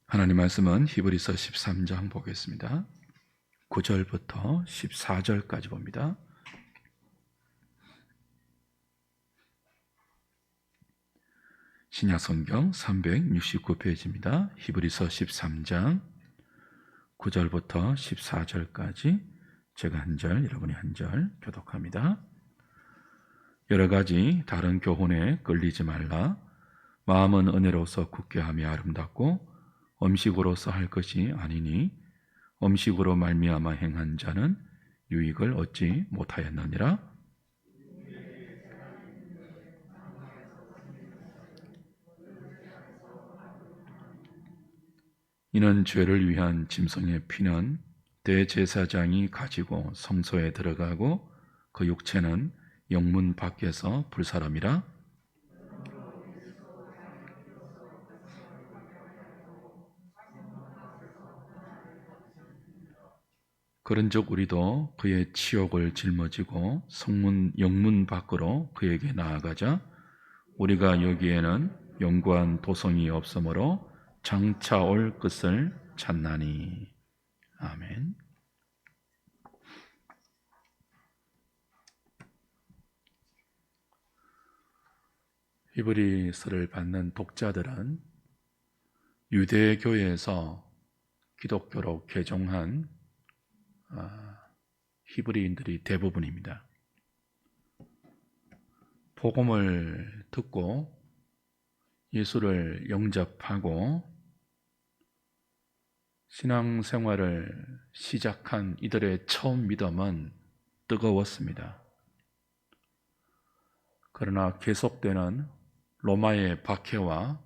하나님 말씀은 히브리서 13장 보겠습니다. 9절부터 14절까지 봅니다. 신약성경 369페이지입니다. 히브리서 13장 9절부터 14절까지 제가 한 절, 여러분이 한 절 교독합니다. 여러 가지 다른 교훈에 끌리지 말라. 마음은 은혜로서 굳게 하며 아름답고 음식으로서 할 것이 아니니 음식으로 말미암아 행한 자는 유익을 얻지 못하였느니라. 이는 죄를 위한 짐승의 피는 대제사장이 가지고 성소에 들어가고 그 육체는 영문 밖에서 불사람이라. 그런즉 우리도 그의 치욕을 짊어지고 영문 밖으로 그에게 나아가자. 우리가 여기에는 영구한 도성이 없으므로 장차 올 것을 찾나니. 아멘. 히브리서를 받는 독자들은 유대교에서 기독교로 개종한 히브리인들이 대부분입니다. 복음을 듣고 예수를 영접하고 신앙생활을 시작한 이들의 처음 믿음은 뜨거웠습니다. 그러나 계속되는 로마의 박해와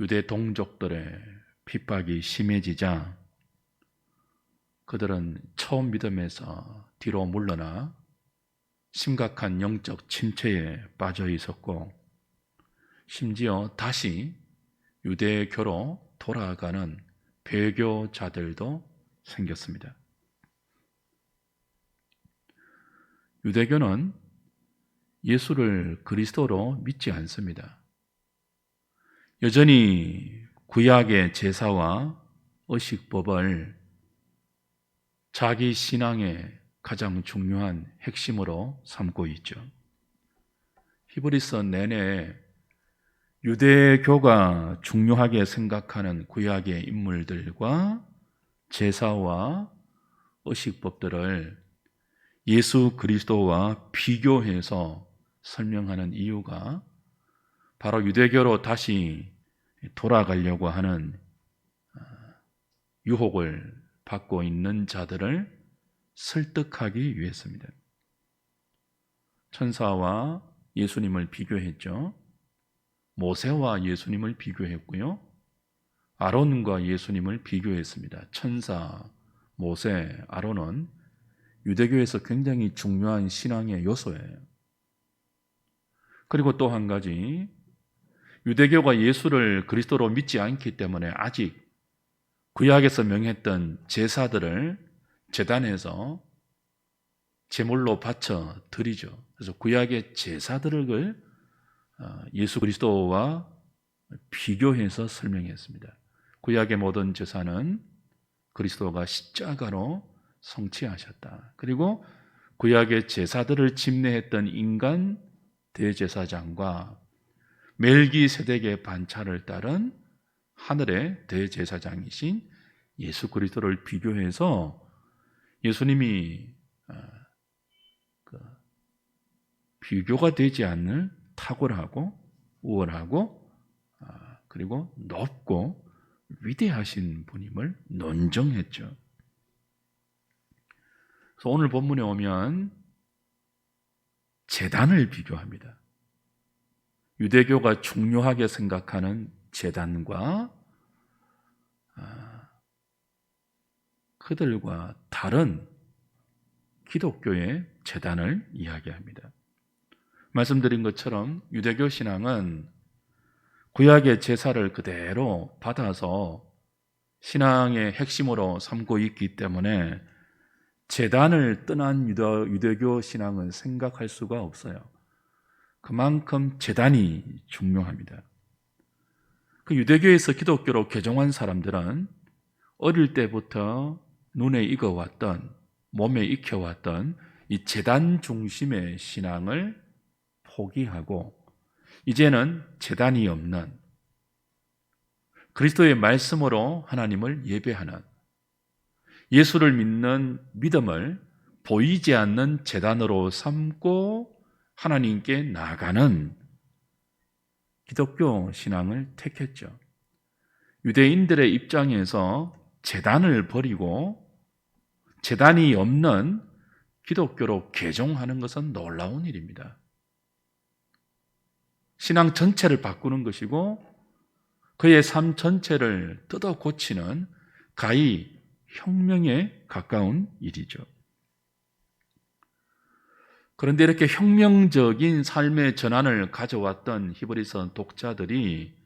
유대 동족들의 핍박이 심해지자 그들은 처음 믿음에서 뒤로 물러나 심각한 영적 침체에 빠져 있었고, 심지어 다시 유대교로 돌아가는 배교자들도 생겼습니다. 유대교는 예수를 그리스도로 믿지 않습니다. 여전히 구약의 제사와 의식법을 자기 신앙의 가장 중요한 핵심으로 삼고 있죠. 히브리서 내내 유대교가 중요하게 생각하는 구약의 인물들과 제사와 의식법들을 예수 그리스도와 비교해서 설명하는 이유가 바로 유대교로 다시 돌아가려고 하는 유혹을 받고 있는 자들을 설득하기 위해서입니다. 천사와 예수님을 비교했죠. 모세와 예수님을 비교했고요. 아론과 예수님을 비교했습니다. 천사, 모세, 아론은 유대교에서 굉장히 중요한 신앙의 요소예요. 그리고 또 한 가지, 유대교가 예수를 그리스도로 믿지 않기 때문에 아직 구약에서 명했던 제사들을 제단에서 제물로 바쳐 드리죠. 그래서 구약의 제사들을 예수 그리스도와 비교해서 설명했습니다. 구약의 모든 제사는 그리스도가 십자가로 성취하셨다. 그리고 구약의 제사들을 집례했던 인간 대제사장과 멜기세덱의 반차를 따른 하늘의 대제사장이신 예수 그리스도를 비교해서 예수님이 비교가 되지 않는 탁월하고 우월하고 그리고 높고 위대하신 분임을 논증했죠. 그래서 오늘 본문에 오면 제단을 비교합니다. 유대교가 중요하게 생각하는 제단과 그들과 다른 기독교의 제단을 이야기합니다. 말씀드린 것처럼 유대교 신앙은 구약의 제사를 그대로 받아서 신앙의 핵심으로 삼고 있기 때문에 제단을 떠난 유대교 신앙은 생각할 수가 없어요. 그만큼 제단이 중요합니다. 그 유대교에서 기독교로 개종한 사람들은 어릴 때부터 눈에 익어왔던, 몸에 익혀왔던 이 제단 중심의 신앙을 포기하고 이제는 제단이 없는 그리스도의 말씀으로 하나님을 예배하는, 예수를 믿는 믿음을 보이지 않는 제단으로 삼고 하나님께 나아가는 기독교 신앙을 택했죠. 유대인들의 입장에서 제단을 버리고 제단이 없는 기독교로 개종하는 것은 놀라운 일입니다. 신앙 전체를 바꾸는 것이고 그의 삶 전체를 뜯어 고치는 가히 혁명에 가까운 일이죠. 그런데 이렇게 혁명적인 삶의 전환을 가져왔던 히브리서 독자들이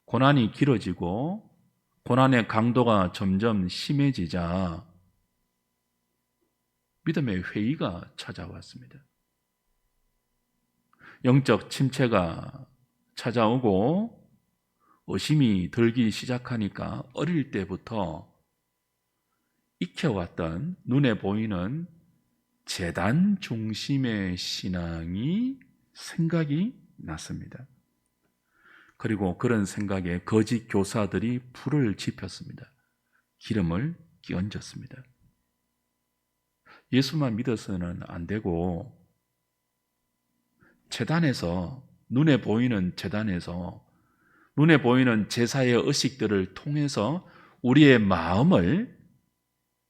고난이 길어지고 고난의 강도가 점점 심해지자 믿음의 회의가 찾아왔습니다. 영적 침체가 찾아오고 의심이 들기 시작하니까 어릴 때부터 익혀왔던 눈에 보이는 제단 중심의 신앙이 생각이 났습니다. 그리고 그런 생각에 거짓 교사들이 불을 지폈습니다. 기름을 끼얹었습니다. 예수만 믿어서는 안 되고 제단에서, 눈에 보이는 제단에서, 눈에 보이는 제사의 의식들을 통해서 우리의 마음을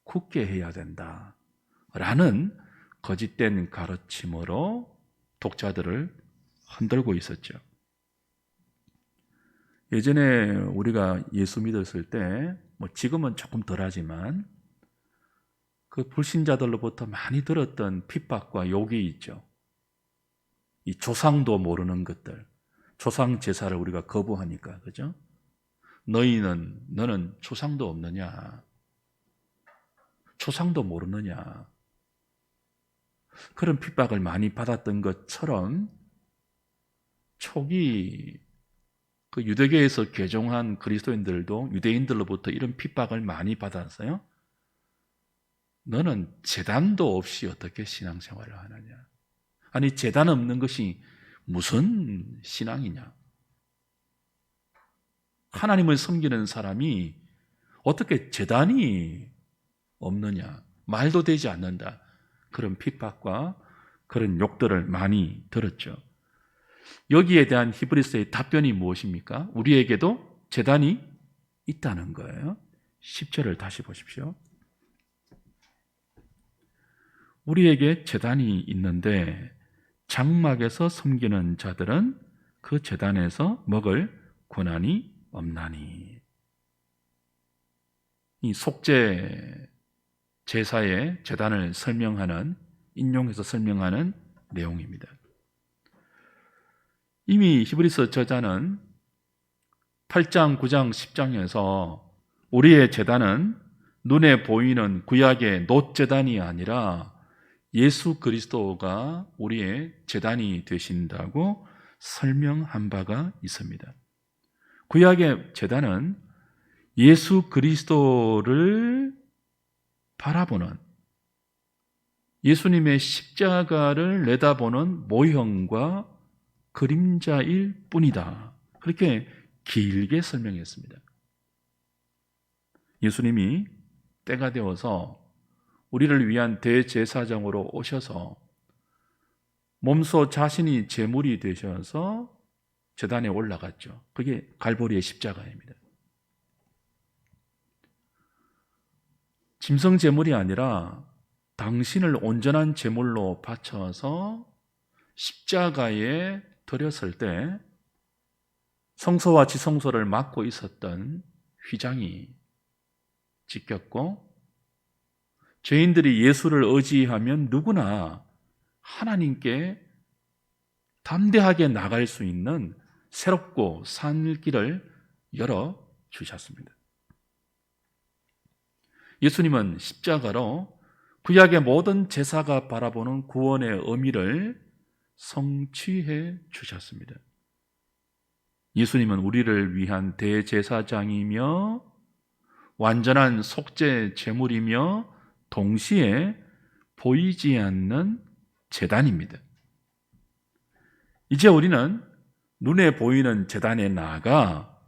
굳게 해야 된다 라는 거짓된 가르침으로 독자들을 흔들고 있었죠. 예전에 우리가 예수 믿었을 때, 지금은 조금 덜하지만 그 불신자들로부터 많이 들었던 핍박과 욕이 있죠. 이 조상도 모르는 것들, 조상 제사를 우리가 거부하니까, 그죠? 너는 조상도 없느냐? 조상도 모르느냐? 그런 핍박을 많이 받았던 것처럼 초기 그 유대교에서 개종한 그리스도인들도 유대인들로부터 이런 핍박을 많이 받았어요. 너는 제단도 없이 어떻게 신앙생활을 하느냐? 아니, 제단 없는 것이 무슨 신앙이냐? 하나님을 섬기는 사람이 어떻게 제단이 없느냐? 말도 되지 않는다. 그런 핍박과 그런 욕들을 많이 들었죠. 여기에 대한 히브리서의 답변이 무엇입니까? 우리에게도 제단이 있다는 거예요. 10절을 다시 보십시오. 우리에게 제단이 있는데 장막에서 섬기는 자들은 그 제단에서 먹을 권한이 없나니. 이 속죄 제사의 제단을 설명하는, 인용해서 설명하는 내용입니다. 이미 히브리서 저자는 8장, 9장, 10장에서 우리의 제단은 눈에 보이는 구약의 놋제단이 아니라 예수 그리스도가 우리의 제단이 되신다고 설명한 바가 있습니다. 구약의 제단은 예수 그리스도를 바라보는, 예수님의 십자가를 내다보는 모형과 그림자일 뿐이다. 그렇게 길게 설명했습니다. 예수님이 때가 되어서 우리를 위한 대제사장으로 오셔서 몸소 자신이 제물이 되셔서 제단에 올라갔죠. 그게 갈보리의 십자가입니다. 짐승 제물이 아니라 당신을 온전한 제물로 바쳐서 십자가에 드렸을 때 성소와 지성소를 막고 있었던 휘장이 찢겼고, 죄인들이 예수를 의지하면 누구나 하나님께 담대하게 나갈 수 있는 새롭고 산 길을 열어주셨습니다. 예수님은 십자가로 구약의 모든 제사가 바라보는 구원의 의미를 성취해 주셨습니다. 예수님은 우리를 위한 대제사장이며 완전한 속죄 제물이며 동시에 보이지 않는 제단입니다. 이제 우리는 눈에 보이는 제단에 나아가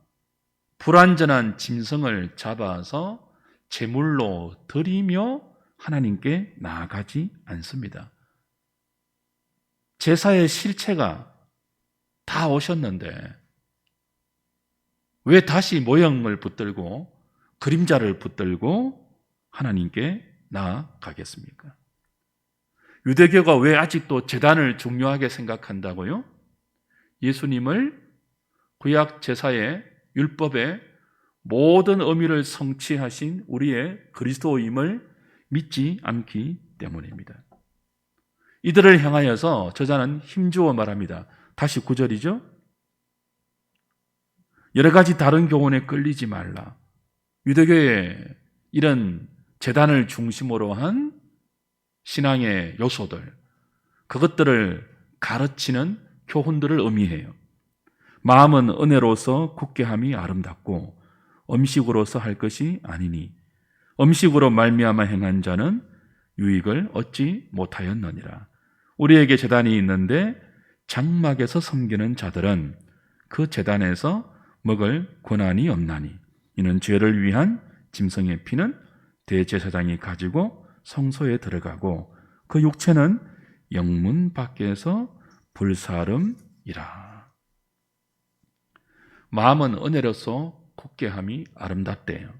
불완전한 짐승을 잡아서 제물로 드리며 하나님께 나아가지 않습니다. 제사의 실체가 다 오셨는데 왜 다시 모형을 붙들고 그림자를 붙들고 하나님께 나아가겠습니까? 유대교가 왜 아직도 제단을 중요하게 생각한다고요? 예수님을 구약 제사의 율법의 모든 의미를 성취하신 우리의 그리스도임을 믿지 않기 때문입니다. 이들을 향하여서 저자는 힘주어 말합니다. 다시 9절이죠. 여러 가지 다른 교훈에 끌리지 말라. 유대교의 이런 제단을 중심으로 한 신앙의 요소들, 그것들을 가르치는 교훈들을 의미해요. 마음은 은혜로서 굳게 함이 아름답고 음식으로서 할 것이 아니니 음식으로 말미암아 행한 자는 유익을 얻지 못하였느니라. 우리에게 제단이 있는데 장막에서 섬기는 자들은 그 제단에서 먹을 권한이 없나니 이는 죄를 위한 짐승의 피는 대제사장이 가지고 성소에 들어가고 그 육체는 영문 밖에서 불사름이라. 마음은 은혜로서 굳게 함이 아름답대요.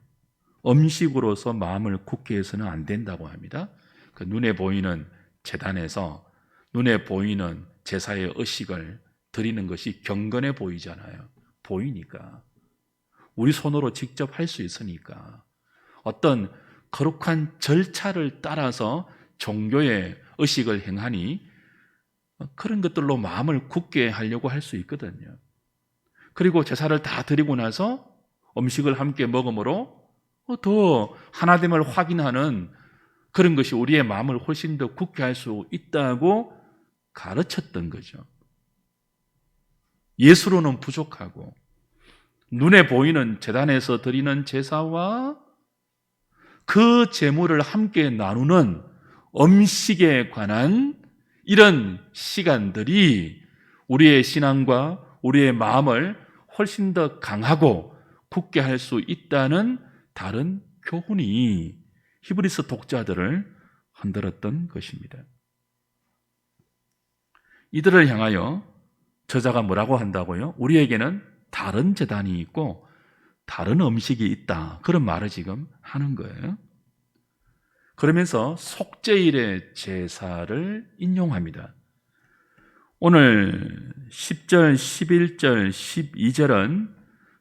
음식으로서 마음을 굳게 해서는 안 된다고 합니다. 그 눈에 보이는 제단에서 눈에 보이는 제사의 의식을 드리는 것이 경건해 보이잖아요. 보이니까. 우리 손으로 직접 할 수 있으니까. 어떤 거룩한 절차를 따라서 종교의 의식을 행하니 그런 것들로 마음을 굳게 하려고 할 수 있거든요. 그리고 제사를 다 드리고 나서 음식을 함께 먹음으로 더 하나됨을 확인하는 그런 것이 우리의 마음을 훨씬 더 굳게 할 수 있다고 가르쳤던 거죠. 예수로는 부족하고 눈에 보이는 제단에서 드리는 제사와 그 제물을 함께 나누는 음식에 관한 이런 시간들이 우리의 신앙과 우리의 마음을 훨씬 더 강하고 굳게 할 수 있다는 다른 교훈이 히브리서 독자들을 흔들었던 것입니다. 이들을 향하여 저자가 뭐라고 한다고요? 우리에게는 다른 제단이 있고 다른 음식이 있다. 그런 말을 지금 하는 거예요. 그러면서 속죄일의 제사를 인용합니다. 오늘 10절, 11절, 12절은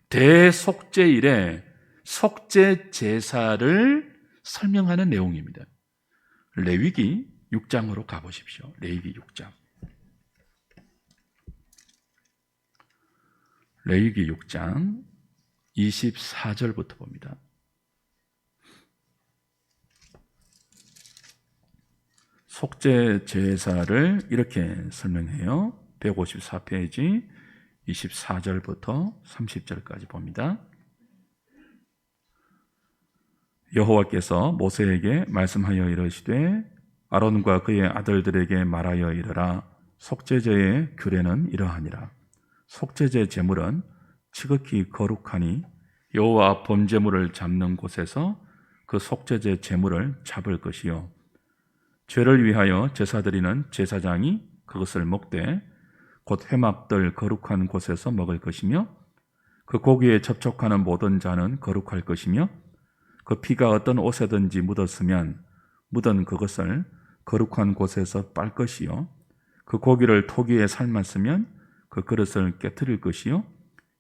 대속죄일의 속죄 제사를 설명하는 내용입니다. 레위기 6장으로 가보십시오. 레위기 6장. 레위기 6장 24절부터 봅니다. 속죄 제사를 이렇게 설명해요. 154페이지 24절부터 30절까지 봅니다. 여호와께서 모세에게 말씀하여 이르시되 아론과 그의 아들들에게 말하여 이르라. 속죄제의 규례는 이러하니라. 속죄제 제물은 지극히 거룩하니 여호와 범제물을 잡는 곳에서 그 속죄제 제물을 잡을 것이요 죄를 위하여 제사드리는 제사장이 그것을 먹되 곧 회막들 거룩한 곳에서 먹을 것이며 그 고기에 접촉하는 모든 자는 거룩할 것이며 그 피가 어떤 옷에든지 묻었으면 묻은 그것을 거룩한 곳에서 빨 것이요 그 고기를 토기에 삶았으면 그 그릇을 깨트릴 것이요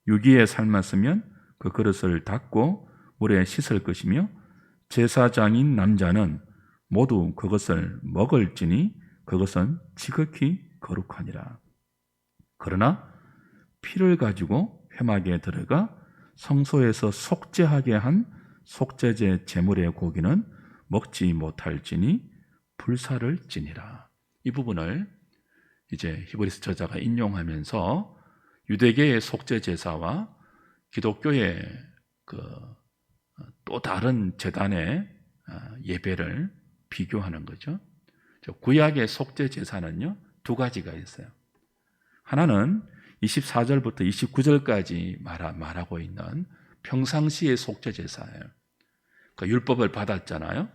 유기에 삶았으면 그 그릇을 닦고 물에 씻을 것이며 제사장인 남자는 모두 그것을 먹을지니 그것은 지극히 거룩하니라. 그러나 피를 가지고 회막에 들어가 성소에서 속죄하게 한 속죄제 제물의 고기는 먹지 못할지니 불사를 지니라. 이 부분을 이제 히브리서 저자가 인용하면서 유대계의 속죄 제사와 기독교의 또 다른 제단의 예배를 비교하는 거죠. 구약의 속죄 제사는요, 두 가지가 있어요. 하나는 24절부터 29절까지 말하고 있는 평상시의 속죄 제사예요. 율법을 받았잖아요.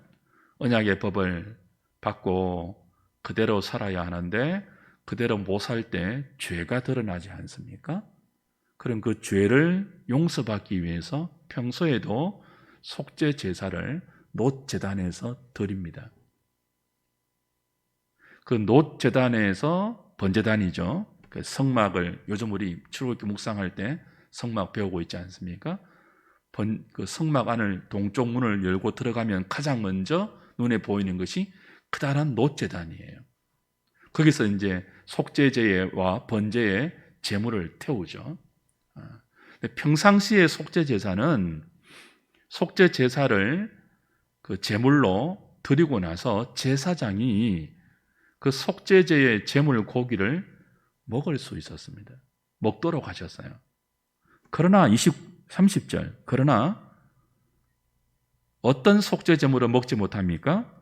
언약의 법을 받고 그대로 살아야 하는데 그대로 못 살 때 죄가 드러나지 않습니까? 그럼 그 죄를 용서받기 위해서 평소에도 속죄 제사를 놋 제단에서 드립니다. 그 놋 제단에서 번제단이죠. 그 성막을 요즘 우리 출애굽기 묵상할 때 성막 배우고 있지 않습니까? 그 성막 안을 동쪽 문을 열고 들어가면 가장 먼저 눈에 보이는 것이 크다란 놋 제단이에요. 거기서 이제 속죄제와 번제의 제물을 태우죠. 평상시의 속죄 제사는 속죄 제사를 그 제물로 드리고 나서 제사장이 그 속죄제의 제물 고기를 먹을 수 있었습니다. 먹도록 하셨어요. 그러나 30절 그러나 어떤 속죄 제물을 먹지 못합니까?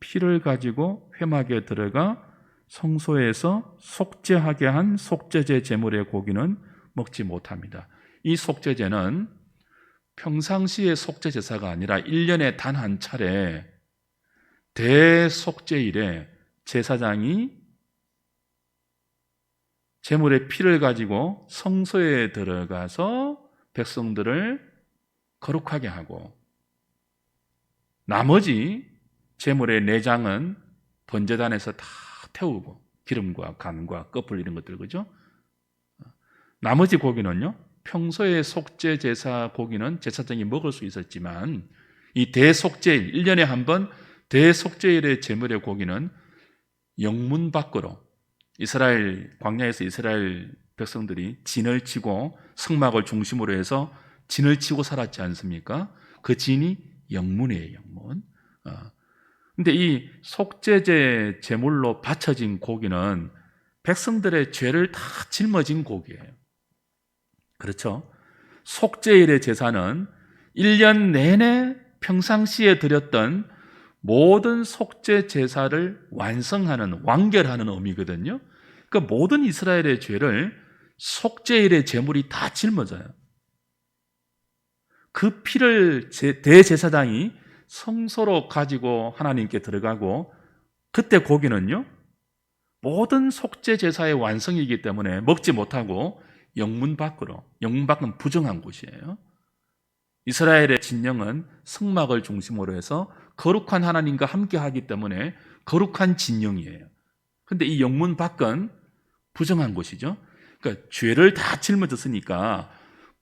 피를 가지고 회막에 들어가 성소에서 속죄하게 한 속죄제 제물의 고기는 먹지 못합니다. 이 속죄제는 평상시의 속죄 제사가 아니라 1년에 단 한 차례 대속죄일에 제사장이 제물의 피를 가지고 성소에 들어가서 백성들을 거룩하게 하고 나머지 제물의 내장은 번제단에서 다 태우고 기름과 간과 꺼풀 이런 것들, 그죠? 나머지 고기는요, 평소에 속죄 제사 고기는 제사장이 먹을 수 있었지만 이 대속죄일, 1년에 한 번 대속죄일의 제물의 고기는 영문 밖으로, 이스라엘 광야에서 이스라엘 백성들이 진을 치고 성막을 중심으로 해서 진을 치고 살았지 않습니까? 그 진이 영문이에요, 영문. 근데 이 속죄제 제물로 바쳐진 고기는 백성들의 죄를 다 짊어진 고기예요. 그렇죠? 속죄일의 제사는 1년 내내 평상시에 드렸던 모든 속죄 제사를 완성하는, 완결하는 의미거든요. 그러니까 모든 이스라엘의 죄를 속죄일의 제물이 다 짊어져요. 그 피를 대제사장이 성소로 가지고 하나님께 들어가고, 그때 고기는요, 모든 속죄 제사의 완성이기 때문에 먹지 못하고 영문 밖으로, 영문 밖은 부정한 곳이에요. 이스라엘의 진영은 성막을 중심으로 해서 거룩한 하나님과 함께 하기 때문에 거룩한 진영이에요. 그런데 이 영문 밖은 부정한 곳이죠. 그러니까 죄를 다 짊어졌으니까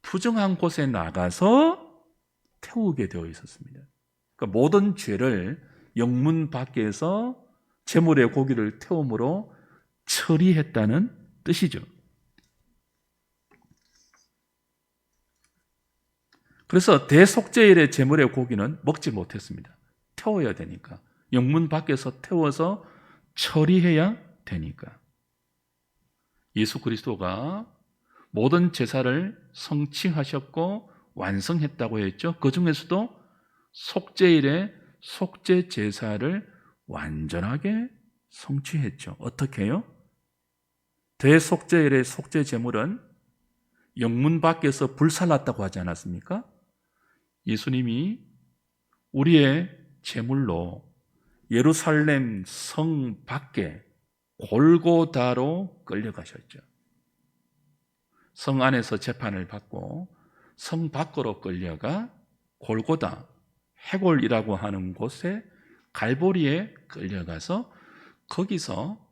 부정한 곳에 나가서 태우게 되어 있었습니다. 그러니까 모든 죄를 영문 밖에서 제물의 고기를 태움으로 처리했다는 뜻이죠. 그래서 대속죄일의 제물의 고기는 먹지 못했습니다. 태워야 되니까. 영문 밖에서 태워서 처리해야 되니까. 예수 그리스도가 모든 제사를 성취하셨고 완성했다고 했죠. 그 중에서도 속죄일의 속죄 제사를 완전하게 성취했죠. 어떻게 해요? 대속죄일의 속죄 제물은 영문 밖에서 불살랐다고 하지 않았습니까? 예수님이 우리의 제물로 예루살렘 성 밖에 골고다로 끌려가셨죠. 성 안에서 재판을 받고 성 밖으로 끌려가 골고다, 해골이라고 하는 곳에 갈보리에 끌려가서 거기서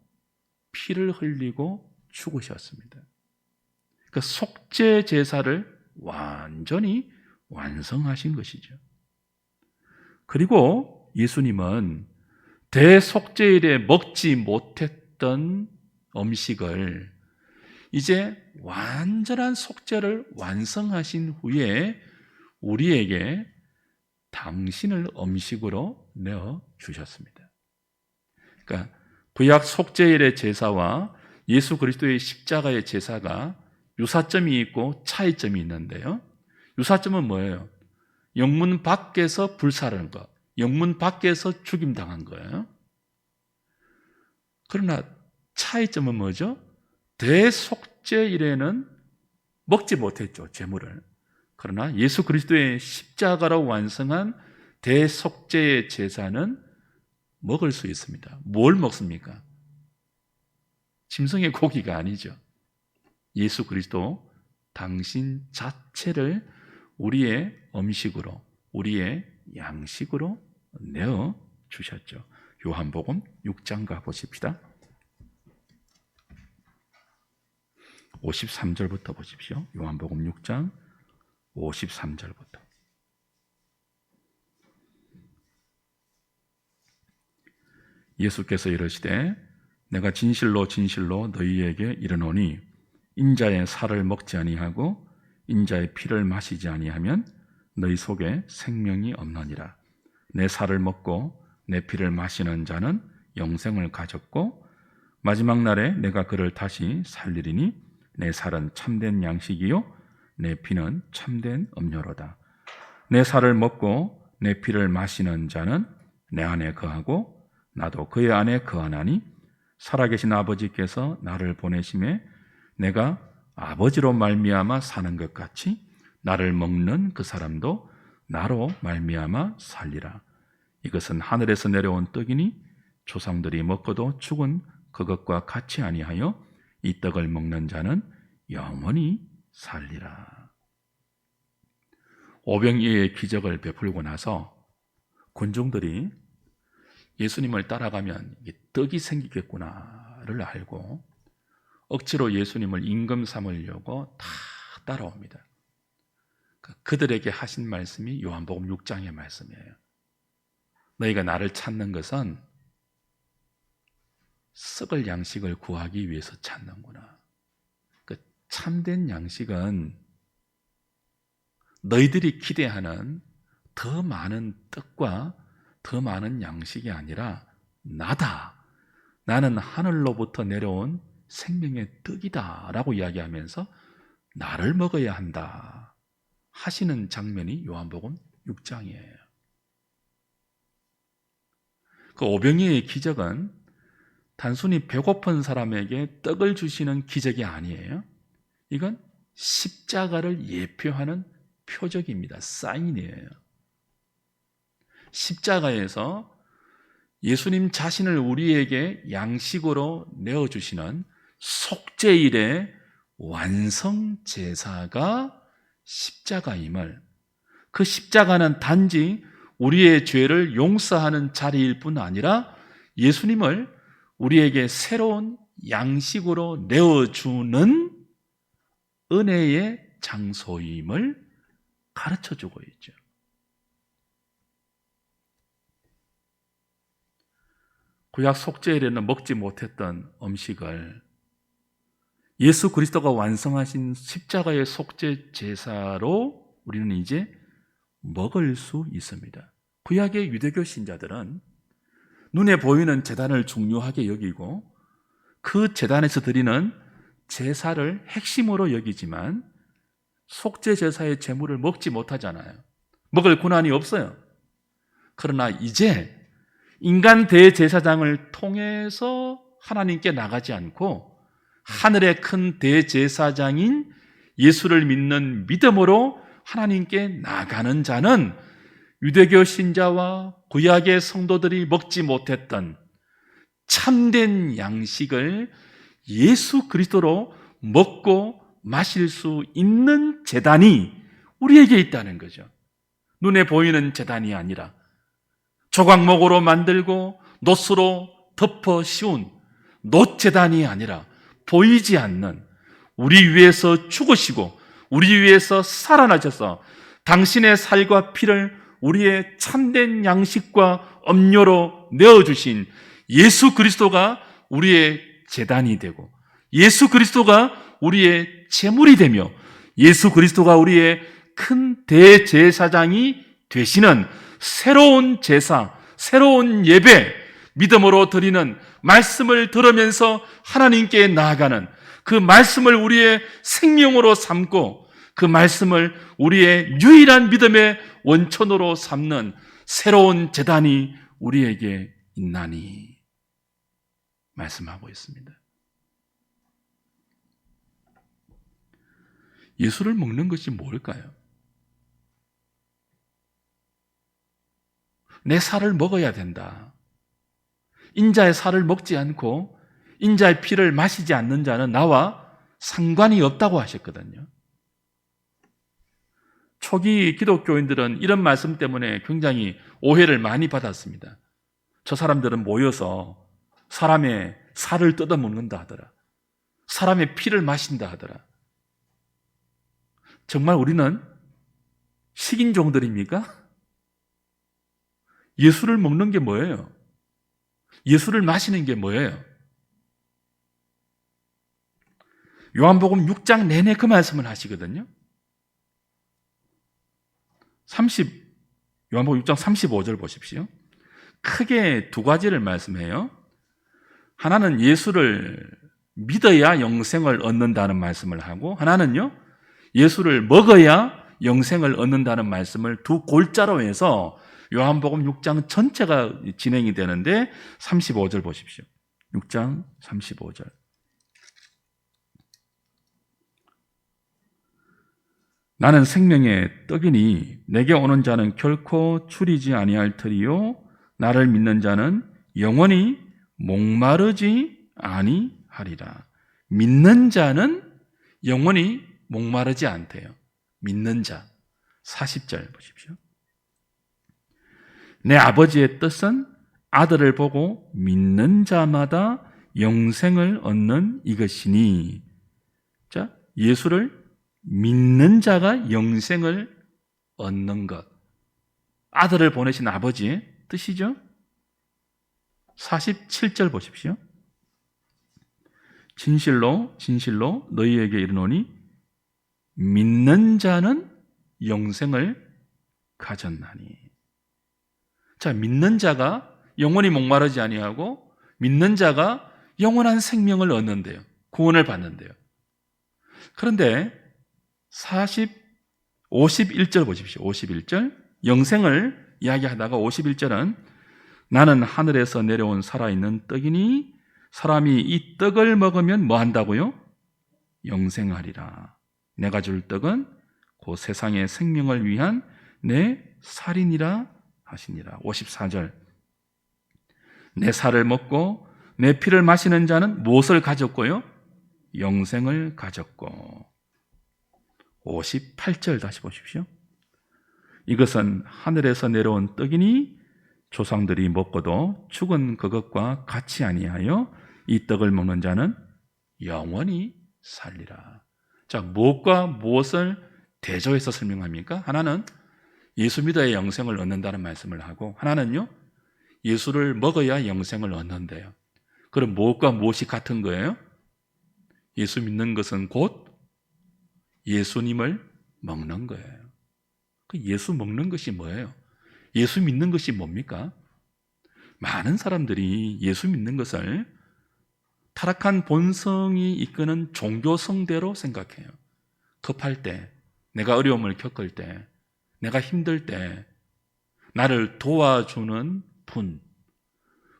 피를 흘리고 죽으셨습니다. 그 속죄 제사를 완전히 완성하신 것이죠. 그리고 예수님은 대속죄일에 먹지 못했던 음식을 이제 완전한 속죄를 완성하신 후에 우리에게 당신을 음식으로 내어 주셨습니다. 그러니까 구약 속죄일의 제사와 예수 그리스도의 십자가의 제사가 유사점이 있고 차이점이 있는데요. 유사점은 뭐예요? 영문 밖에서 불사르는 것, 영문 밖에서 죽임당한 거예요. 그러나 차이점은 뭐죠? 대속죄 이래는 먹지 못했죠, 제물을. 그러나 예수 그리스도의 십자가로 완성한 대속죄의 제사는 먹을 수 있습니다. 뭘 먹습니까? 짐승의 고기가 아니죠. 예수 그리스도 당신 자체를 우리의 음식으로, 우리의 양식으로 내어 주셨죠. 요한복음 6장 가보십시다. 53절부터 보십시오. 요한복음 6장 53절부터. 예수께서 이르시되 내가 진실로 진실로 너희에게 이르노니 인자의 살을 먹지 아니하고 인자의 피를 마시지 아니하면 너희 속에 생명이 없느니라. 내 살을 먹고 내 피를 마시는 자는 영생을 가졌고 마지막 날에 내가 그를 다시 살리리니 내 살은 참된 양식이요 내 피는 참된 음료로다. 내 살을 먹고 내 피를 마시는 자는 내 안에 거하고 나도 그의 안에 거하나니 살아계신 아버지께서 나를 보내심에 내가 아버지로 말미암아 사는 것 같이 나를 먹는 그 사람도 나로 말미암아 살리라. 이것은 하늘에서 내려온 떡이니 조상들이 먹고도 죽은 그것과 같이 아니하여 이 떡을 먹는 자는 영원히 살리라. 오병이어의 기적을 베풀고 나서 군중들이 예수님을 따라가면 떡이 생기겠구나를 알고 억지로 예수님을 임금 삼으려고 다 따라옵니다. 그들에게 하신 말씀이 요한복음 6장의 말씀이에요. 너희가 나를 찾는 것은 썩을 양식을 구하기 위해서 찾는구나. 그 참된 양식은 너희들이 기대하는 더 많은 떡과 더 많은 양식이 아니라 나다. 나는 하늘로부터 내려온 생명의 떡이다 라고 이야기하면서 나를 먹어야 한다 하시는 장면이 요한복음 6장이에요. 그 오병이어의 기적은 단순히 배고픈 사람에게 떡을 주시는 기적이 아니에요. 이건 십자가를 예표하는 표적입니다. 사인이에요. 십자가에서 예수님 자신을 우리에게 양식으로 내어주시는 속죄일의 완성제사가 십자가임을, 그 십자가는 단지 우리의 죄를 용서하는 자리일 뿐 아니라 예수님을 우리에게 새로운 양식으로 내어주는 은혜의 장소임을 가르쳐주고 있죠. 구약 속죄일에는 먹지 못했던 음식을 예수 그리스도가 완성하신 십자가의 속죄 제사로 우리는 이제 먹을 수 있습니다. 구약의 유대교 신자들은 눈에 보이는 제단을 중요하게 여기고 그 제단에서 드리는 제사를 핵심으로 여기지만 속죄 제사의 제물을 먹지 못하잖아요. 먹을 권한이 없어요. 그러나 이제 인간 대제사장을 통해서 하나님께 나가지 않고 하늘의 큰 대제사장인 예수를 믿는 믿음으로 하나님께 나가는 자는 유대교 신자와 구약의 성도들이 먹지 못했던 참된 양식을 예수 그리스도로 먹고 마실 수 있는 제단이 우리에게 있다는 거죠. 눈에 보이는 제단이 아니라 조각목으로 만들고 놋으로 덮어 씌운 놋제단이 아니라 보이지 않는 우리 위해서 죽으시고 우리 위해서 살아나셔서 당신의 살과 피를 우리의 참된 양식과 음료로 내어주신 예수 그리스도가 우리의 제단이 되고 예수 그리스도가 우리의 제물이 되며 예수 그리스도가 우리의 큰 대제사장이 되시는 새로운 제사, 새로운 예배, 믿음으로 드리는 말씀을 들으면서 하나님께 나아가는 그 말씀을 우리의 생명으로 삼고 그 말씀을 우리의 유일한 믿음의 원천으로 삼는 새로운 제단이 우리에게 있나니 말씀하고 있습니다. 예수를 먹는 것이 뭘까요? 내 살을 먹어야 된다. 인자의 살을 먹지 않고 인자의 피를 마시지 않는 자는 나와 상관이 없다고 하셨거든요. 초기 기독교인들은 이런 말씀 때문에 굉장히 오해를 많이 받았습니다. 저 사람들은 모여서 사람의 살을 뜯어먹는다 하더라. 사람의 피를 마신다 하더라. 정말 우리는 식인종들입니까? 예수를 먹는 게 뭐예요? 예수를 마시는 게 뭐예요? 요한복음 6장 내내 그 말씀을 하시거든요. 요한복음 6장 35절 보십시오. 크게 두 가지를 말씀해요. 하나는 예수를 믿어야 영생을 얻는다는 말씀을 하고, 하나는요, 예수를 먹어야 영생을 얻는다는 말씀을 두 골자로 해서 요한복음 6장 전체가 진행이 되는데 35절 보십시오. 6장 35절. 나는 생명의 떡이니 내게 오는 자는 결코 추리지 아니할 터이요 나를 믿는 자는 영원히 목마르지 아니하리라. 믿는 자는 영원히 목마르지 않대요. 믿는 자. 40절 보십시오. 내 아버지의 뜻은 아들을 보고 믿는 자마다 영생을 얻는 이것이니. 자, 예수를 믿는 자가 영생을 얻는 것. 아들을 보내신 아버지의 뜻이죠. 47절 보십시오. 진실로 진실로 너희에게 이르노니 믿는 자는 영생을 가졌나니. 자, 믿는 자가 영원히 목마르지 아니하고 믿는 자가 영원한 생명을 얻는데요. 구원을 받는데요. 그런데 51절 보십시오. 51절. 영생을 이야기하다가 51절은 나는 하늘에서 내려온 살아있는 떡이니 사람이 이 떡을 먹으면 뭐 한다고요? 영생하리라. 내가 줄 떡은 그 세상의 생명을 위한 내 살이니라 하시니라. 54절. 내 살을 먹고 내 피를 마시는 자는 무엇을 가졌고요? 영생을 가졌고. 58절 다시 보십시오. 이것은 하늘에서 내려온 떡이니 조상들이 먹고도 죽은 그것과 같이 아니하여 이 떡을 먹는 자는 영원히 살리라. 자, 무엇과 무엇을 대조해서 설명합니까? 하나는 예수 믿어야 영생을 얻는다는 말씀을 하고, 하나는요, 예수를 먹어야 영생을 얻는데요. 그럼 무엇과 무엇이 같은 거예요? 예수 믿는 것은 곧 예수님을 먹는 거예요. 그 예수 먹는 것이 뭐예요? 예수 믿는 것이 뭡니까? 많은 사람들이 예수 믿는 것을 타락한 본성이 이끄는 종교성대로 생각해요. 급할 때, 내가 어려움을 겪을 때, 내가 힘들 때 나를 도와주는 분,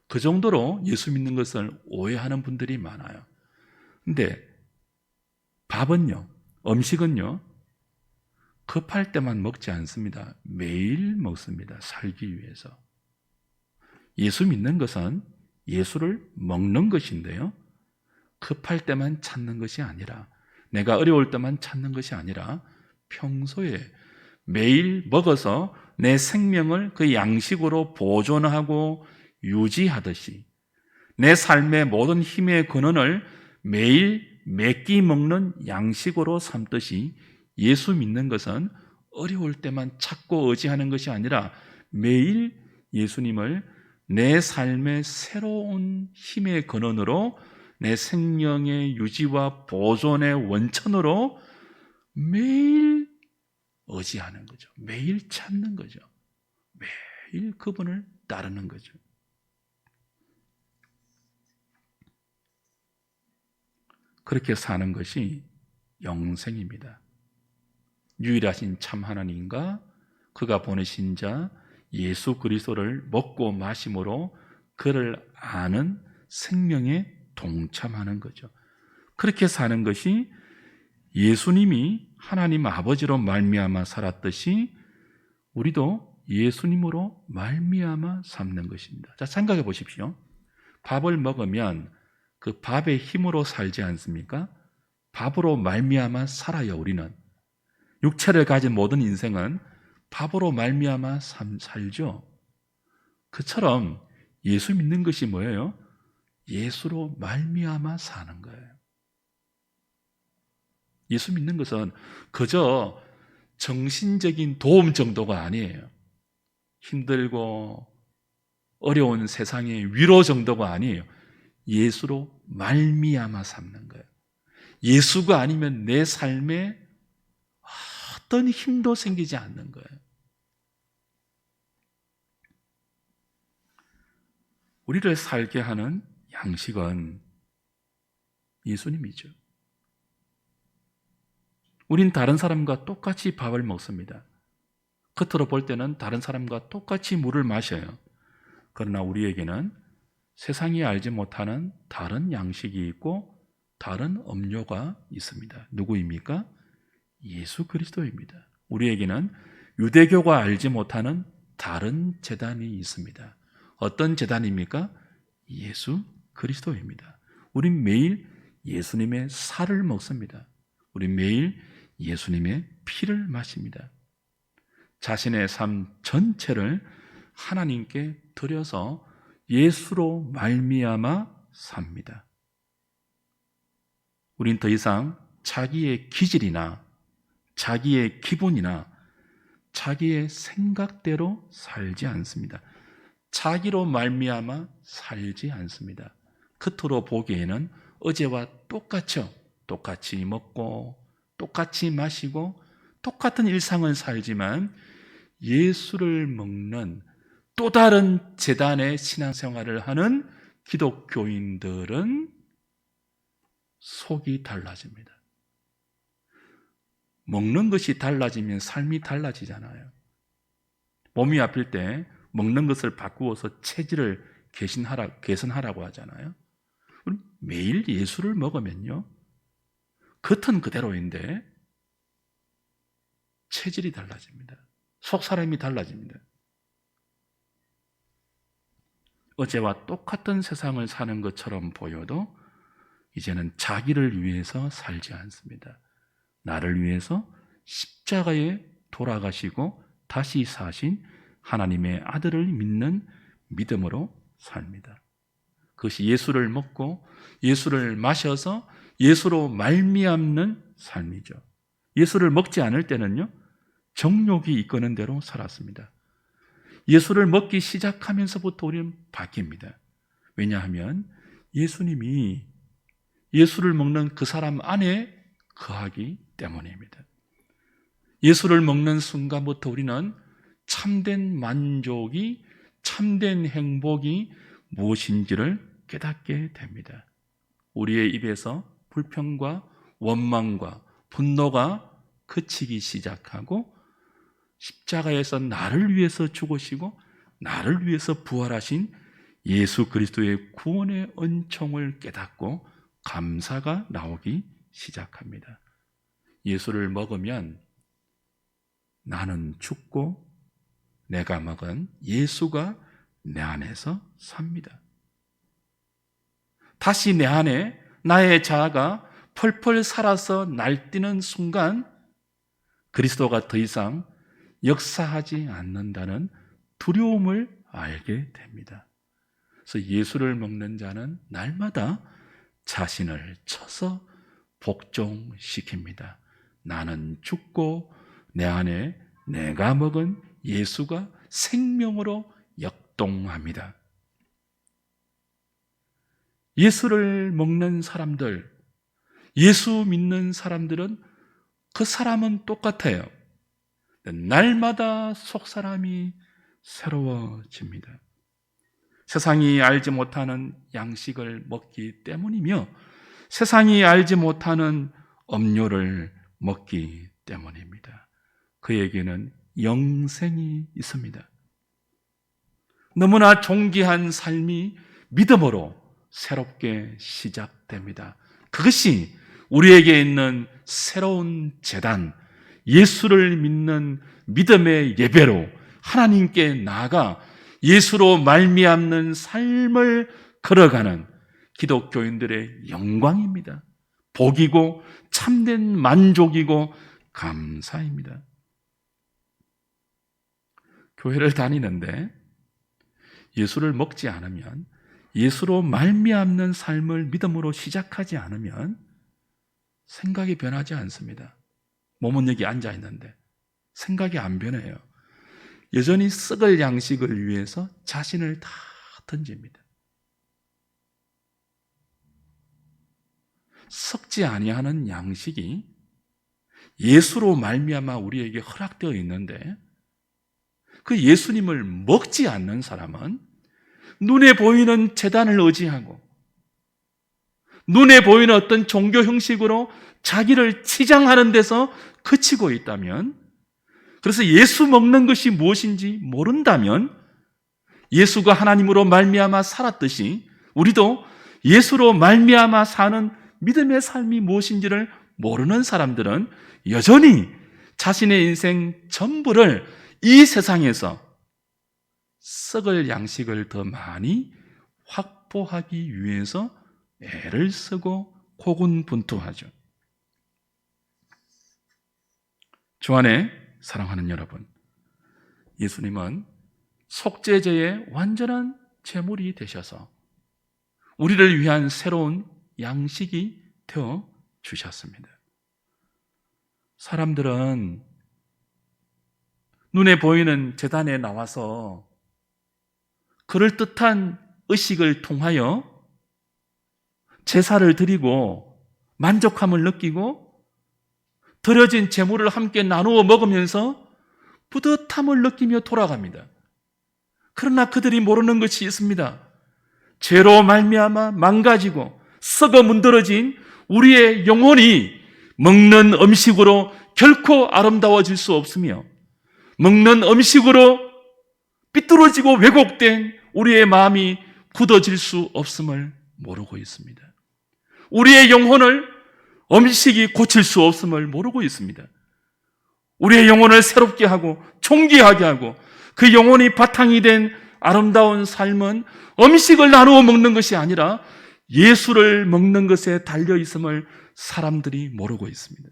그 정도로 예수 믿는 것을 오해하는 분들이 많아요. 근데 밥은요, 음식은요, 급할 때만 먹지 않습니다. 매일 먹습니다. 살기 위해서. 예수 믿는 것은 예수를 먹는 것인데요, 급할 때만 찾는 것이 아니라, 내가 어려울 때만 찾는 것이 아니라 평소에 매일 먹어서 내 생명을 그 양식으로 보존하고 유지하듯이 내 삶의 모든 힘의 근원을 매일 몇 끼 먹는 양식으로 삼듯이 예수 믿는 것은 어려울 때만 찾고 의지하는 것이 아니라 매일 예수님을 내 삶의 새로운 힘의 근원으로, 내 생명의 유지와 보존의 원천으로 매일 의지하는 거죠. 매일 찾는 거죠. 매일 그분을 따르는 거죠. 그렇게 사는 것이 영생입니다. 유일하신 참 하나님과 그가 보내신 자 예수 그리스도를 먹고 마심으로 그를 아는 생명에 동참하는 거죠. 그렇게 사는 것이 예수님이 하나님 아버지로 말미암아 살았듯이 우리도 예수님으로 말미암아 삶는 것입니다. 자, 생각해 보십시오. 밥을 먹으면 그 밥의 힘으로 살지 않습니까? 밥으로 말미암아 살아요. 우리는 육체를 가진 모든 인생은 밥으로 말미암아 살죠. 그처럼 예수 믿는 것이 뭐예요? 예수로 말미암아 사는 거예요. 예수 믿는 것은 그저 정신적인 도움 정도가 아니에요. 힘들고 어려운 세상의 위로 정도가 아니에요. 예수로 말미암아 삼는 거예요. 예수가 아니면 내 삶에 어떤 힘도 생기지 않는 거예요. 우리를 살게 하는 양식은 예수님이죠. 우린 다른 사람과 똑같이 밥을 먹습니다. 겉으로 볼 때는 다른 사람과 똑같이 물을 마셔요. 그러나 우리에게는 세상이 알지 못하는 다른 양식이 있고 다른 음료가 있습니다. 누구입니까? 예수 그리스도입니다. 우리에게는 유대교가 알지 못하는 다른 제단이 있습니다. 어떤 제단입니까? 예수 그리스도입니다. 우린 매일 예수님의 살을 먹습니다. 우린 매일 예수님의 피를 마십니다. 자신의 삶 전체를 하나님께 드려서 예수로 말미암아 삽니다. 우린 더 이상 자기의 기질이나 자기의 기분이나 자기의 생각대로 살지 않습니다. 자기로 말미암아 살지 않습니다. 겉으로 보기에는 어제와 똑같죠. 똑같이 먹고 똑같이 마시고 똑같은 일상을 살지만 예수를 먹는 또 다른 제단의 신앙생활을 하는 기독교인들은 속이 달라집니다. 먹는 것이 달라지면 삶이 달라지잖아요. 몸이 아플 때 먹는 것을 바꾸어서 체질을 개선하라고 하잖아요. 매일 예수를 먹으면요, 겉은 그대로인데 체질이 달라집니다. 속 사람이 달라집니다. 어제와 똑같은 세상을 사는 것처럼 보여도 이제는 자기를 위해서 살지 않습니다. 나를 위해서 십자가에 돌아가시고 다시 사신 하나님의 아들을 믿는 믿음으로 삽니다. 그것이 예수를 먹고 예수를 마셔서 예수로 말미암는 삶이죠. 예수를 먹지 않을 때는요, 정욕이 이끄는 대로 살았습니다. 예수를 먹기 시작하면서부터 우리는 바뀝니다. 왜냐하면 예수님이 예수를 먹는 그 사람 안에 거하기 때문입니다. 예수를 먹는 순간부터 우리는 참된 만족이, 참된 행복이 무엇인지를 깨닫게 됩니다. 우리의 입에서 불평과 원망과 분노가 그치기 시작하고 십자가에서 나를 위해서 죽으시고 나를 위해서 부활하신 예수 그리스도의 구원의 은총을 깨닫고 감사가 나오기 시작합니다. 예수를 먹으면 나는 죽고 내가 먹은 예수가 내 안에서 삽니다. 다시 내 안에 나의 자아가 펄펄 살아서 날뛰는 순간 그리스도가 더 이상 역사하지 않는다는 두려움을 알게 됩니다. 그래서 예수를 먹는 자는 날마다 자신을 쳐서 복종시킵니다. 나는 죽고 내 안에 내가 먹은 예수가 생명으로 역동합니다. 예수를 먹는 사람들, 예수 믿는 사람들은 그 사람은 똑같아요. 날마다 속사람이 새로워집니다. 세상이 알지 못하는 양식을 먹기 때문이며 세상이 알지 못하는 음료를 먹기 때문입니다. 그에게는 영생이 있습니다. 너무나 존귀한 삶이 믿음으로 새롭게 시작됩니다. 그것이 우리에게 있는 새로운 제단, 예수를 믿는 믿음의 예배로 하나님께 나아가 예수로 말미암는 삶을 걸어가는 기독교인들의 영광입니다. 복이고 참된 만족이고 감사입니다. 교회를 다니는데 예수를 먹지 않으면, 예수로 말미암는 삶을 믿음으로 시작하지 않으면 생각이 변하지 않습니다. 몸은 여기 앉아 있는데 생각이 안 변해요. 여전히 썩을 양식을 위해서 자신을 다 던집니다. 썩지 아니하는 양식이 예수로 말미암아 우리에게 허락되어 있는데, 그 예수님을 먹지 않는 사람은 눈에 보이는 제단을 의지하고 눈에 보이는 어떤 종교 형식으로 자기를 치장하는 데서 그치고 있다면, 그래서 예수 먹는 것이 무엇인지 모른다면, 예수가 하나님으로 말미암아 살았듯이 우리도 예수로 말미암아 사는 믿음의 삶이 무엇인지를 모르는 사람들은 여전히 자신의 인생 전부를 이 세상에서 썩을 양식을 더 많이 확보하기 위해서 애를 쓰고 고군분투하죠. 주 안에 사랑하는 여러분, 예수님은 속죄제의 완전한 제물이 되셔서 우리를 위한 새로운 양식이 되어 주셨습니다. 사람들은 눈에 보이는 제단에 나와서 그럴듯한 의식을 통하여 제사를 드리고 만족함을 느끼고 드려진 제물을 함께 나누어 먹으면서 뿌듯함을 느끼며 돌아갑니다. 그러나 그들이 모르는 것이 있습니다. 죄로 말미암아 망가지고 썩어 문드러진 우리의 영혼이 먹는 음식으로 결코 아름다워질 수 없으며, 먹는 음식으로 삐뚤어지고 왜곡된 우리의 마음이 굳어질 수 없음을 모르고 있습니다. 우리의 영혼을 음식이 고칠 수 없음을 모르고 있습니다. 우리의 영혼을 새롭게 하고 존귀하게 하고 그 영혼이 바탕이 된 아름다운 삶은 음식을 나누어 먹는 것이 아니라 예수를 먹는 것에 달려 있음을 사람들이 모르고 있습니다.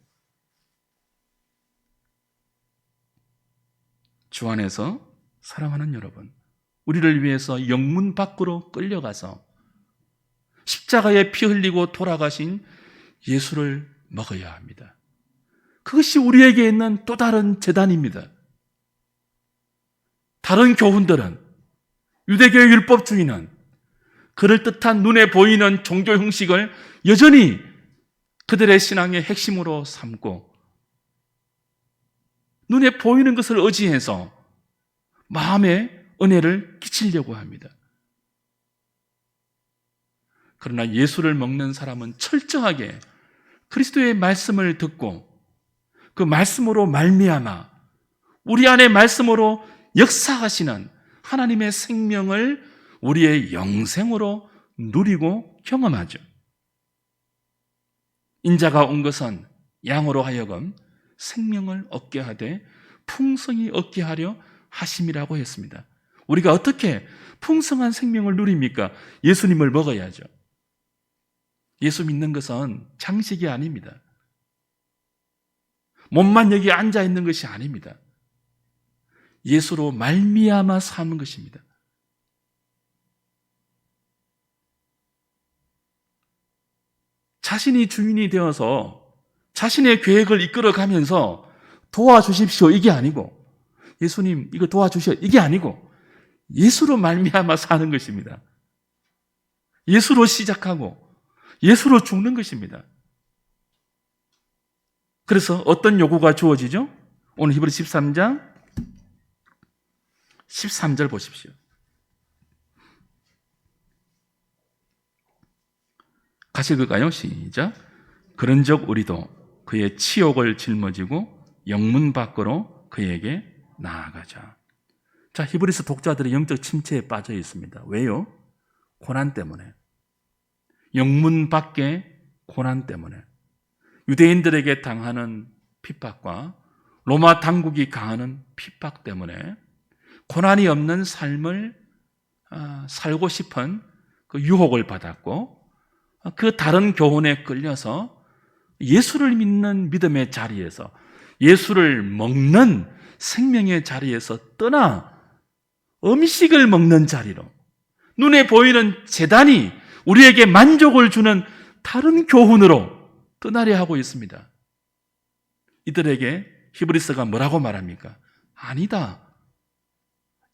주 안에서 사랑하는 여러분, 우리를 위해서 영문 밖으로 끌려가서 십자가에 피 흘리고 돌아가신 예수를 먹어야 합니다. 그것이 우리에게 있는 또 다른 제단입니다. 다른 교훈들은, 유대교의 율법주의는 그럴듯한 눈에 보이는 종교 형식을 여전히 그들의 신앙의 핵심으로 삼고 눈에 보이는 것을 의지해서 마음에 은혜를 끼치려고 합니다. 그러나 예수를 먹는 사람은 철저하게 그리스도의 말씀을 듣고 그 말씀으로 말미암아 우리 안에 말씀으로 역사하시는 하나님의 생명을 우리의 영생으로 누리고 경험하죠. 인자가 온 것은 양으로 하여금 생명을 얻게 하되 풍성히 얻게 하려 하심이라고 했습니다. 우리가 어떻게 풍성한 생명을 누립니까? 예수님을 먹어야죠. 예수 믿는 것은 장식이 아닙니다. 몸만 여기 앉아 있는 것이 아닙니다. 예수로 말미암아 사는 것입니다. 자신이 주인이 되어서 자신의 계획을 이끌어가면서 도와주십시오 이게 아니고, 예수님 이거 도와주셔 이게 아니고, 예수로 말미암아 사는 것입니다. 예수로 시작하고 예수로 죽는 것입니다. 그래서 어떤 요구가 주어지죠? 오늘 히브리 13장 13절 보십시오. 같이 읽을까요? 시작. 그런즉 우리도 그의 치욕을 짊어지고 영문 밖으로 그에게 나아가자. 자, 히브리서 독자들이 영적 침체에 빠져 있습니다. 왜요? 고난 때문에. 영문 밖에 고난 때문에. 유대인들에게 당하는 핍박과 로마 당국이 가하는 핍박 때문에 고난이 없는 삶을 살고 싶은 그 유혹을 받았고, 그 다른 교훈에 끌려서 예수를 믿는 믿음의 자리에서, 예수를 먹는 생명의 자리에서 떠나 음식을 먹는 자리로, 눈에 보이는 제단이 우리에게 만족을 주는 다른 교훈으로 떠나려 하고 있습니다. 이들에게 히브리서가 뭐라고 말합니까? 아니다.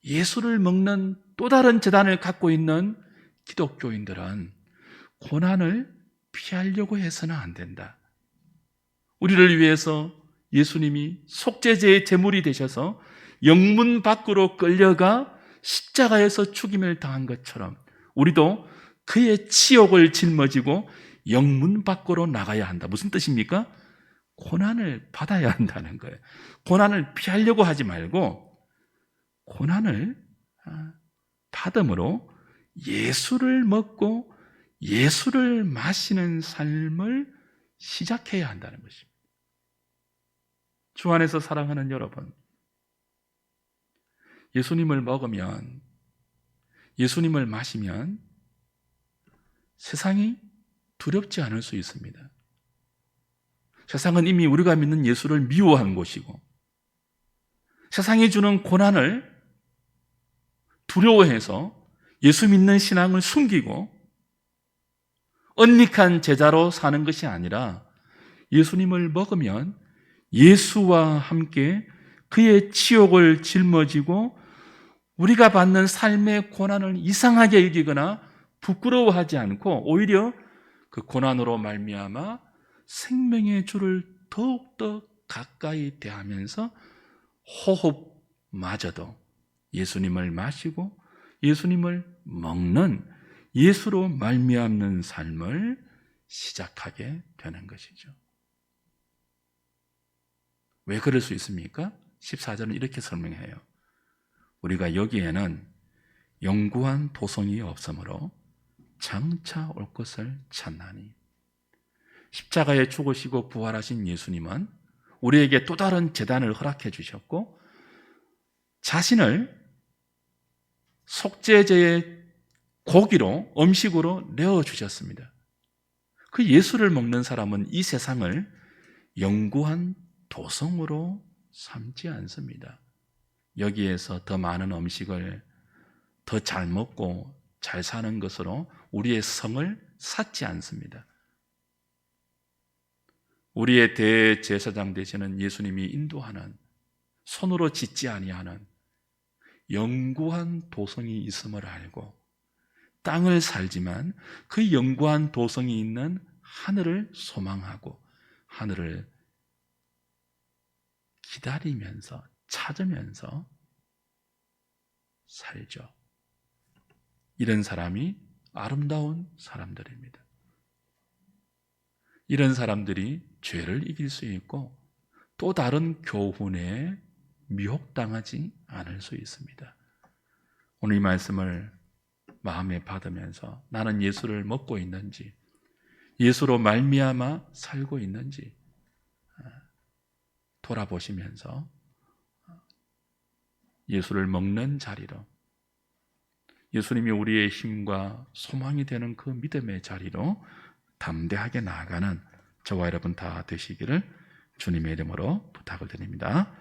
예수를 먹는 또 다른 제단을 갖고 있는 기독교인들은 고난을 피하려고 해서는 안 된다. 우리를 위해서 예수님이 속죄제의 제물이 되셔서 영문 밖으로 끌려가 십자가에서 죽임을 당한 것처럼 우리도 그의 치욕을 짊어지고 영문 밖으로 나가야 한다. 무슨 뜻입니까? 고난을 받아야 한다는 거예요. 고난을 피하려고 하지 말고 고난을 받음으로 예수를 먹고 예수를 마시는 삶을 시작해야 한다는 것입니다. 주 안에서 사랑하는 여러분, 예수님을 먹으면, 예수님을 마시면 세상이 두렵지 않을 수 있습니다. 세상은 이미 우리가 믿는 예수를 미워한 곳이고, 세상이 주는 고난을 두려워해서 예수 믿는 신앙을 숨기고 언닉한 제자로 사는 것이 아니라 예수님을 먹으면 예수와 함께 그의 치욕을 짊어지고 우리가 받는 삶의 고난을 이상하게 여기거나 부끄러워하지 않고 오히려 그 고난으로 말미암아 생명의 주를 더욱더 가까이 대하면서 호흡마저도 예수님을 마시고 예수님을 먹는 예수로 말미암는 삶을 시작하게 되는 것이죠. 왜 그럴 수 있습니까? 14절은 이렇게 설명해요. 우리가 여기에는 영구한 도성이 없으므로 장차 올 것을 찾나니. 십자가에 죽으시고 부활하신 예수님은 우리에게 또 다른 제단을 허락해 주셨고 자신을 속죄제의 고기로, 음식으로 내어주셨습니다. 그 예수를 먹는 사람은 이 세상을 영구한 도성으로 삼지 않습니다. 여기에서 더 많은 음식을 더 잘 먹고 잘 사는 것으로 우리의 성을 쌓지 않습니다. 우리의 대제사장 되시는 예수님이 인도하는, 손으로 짓지 아니하는 영구한 도성이 있음을 알고 땅을 살지만 그 영구한 도성이 있는 하늘을 소망하고 하늘을 기다리면서 찾으면서 살죠. 이런 사람이 아름다운 사람들입니다. 이런 사람들이 죄를 이길 수 있고 또 다른 교훈에 미혹당하지 않을 수 있습니다. 오늘 이 말씀을 마음에 받으면서 나는 예수를 먹고 있는지, 예수로 말미암아 살고 있는지 돌아보시면서 예수를 먹는 자리로, 예수님이 우리의 힘과 소망이 되는 그 믿음의 자리로 담대하게 나아가는 저와 여러분 다 되시기를 주님의 이름으로 부탁을 드립니다.